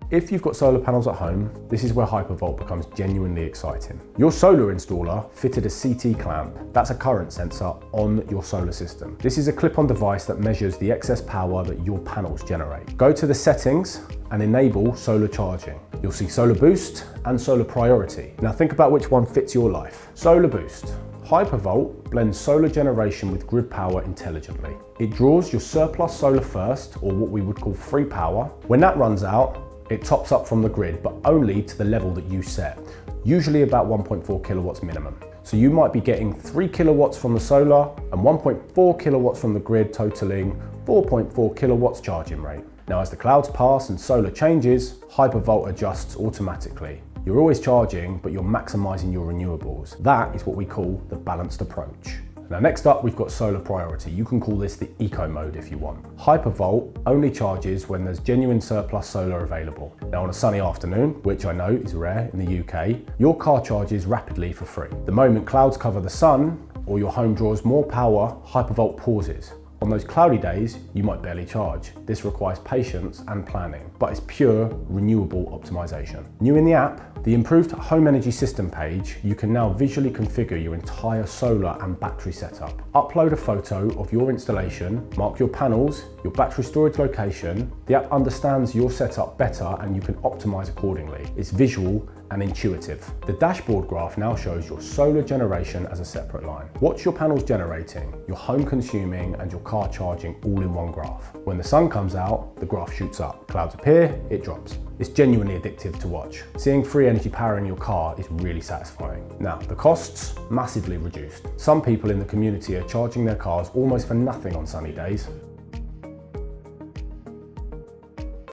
If you've got solar panels at home, this is where Hypervolt becomes genuinely exciting. Your solar installer fitted a CT clamp, that's a current sensor, on your solar system. This is a clip-on device that measures the excess power that your panels generate. Go to the settings and enable solar charging. You'll see solar boost and solar priority. Now think about which one fits your life. Solar boost. Hypervolt blends solar generation with grid power intelligently. It draws your surplus solar first, or what we would call free power. When that runs out, it tops up from the grid, but only to the level that you set, usually about 1.4 kilowatts minimum. So you might be getting 3 kilowatts from the solar and 1.4 kilowatts from the grid, totaling 4.4 kilowatts charging rate. Now as the clouds pass and solar changes, Hypervolt adjusts automatically. You're always charging, but you're maximizing your renewables. That is what we call the balanced approach. Now next up, we've got solar priority. You can call this the eco mode if you want. Hypervolt only charges when there's genuine surplus solar available. Now on a sunny afternoon, which I know is rare in the UK, your car charges rapidly for free. The moment clouds cover the sun or your home draws more power, Hypervolt pauses. On those cloudy days, you might barely charge. This requires patience and planning, but it's pure renewable optimization. New in the app, the improved home energy system page, you can now visually configure your entire solar and battery setup. Upload a photo of your installation, mark your panels, your battery storage location. The app understands your setup better and you can optimize accordingly. It's visual and intuitive. The dashboard graph now shows your solar generation as a separate line. Watch your panels generating, your home consuming, and your car charging all in one graph. When the sun comes out, the graph shoots up. Clouds appear, it drops. It's genuinely addictive to watch. Seeing free energy powering your car is really satisfying. Now, the costs, massively reduced. Some people in the community are charging their cars almost for nothing on sunny days.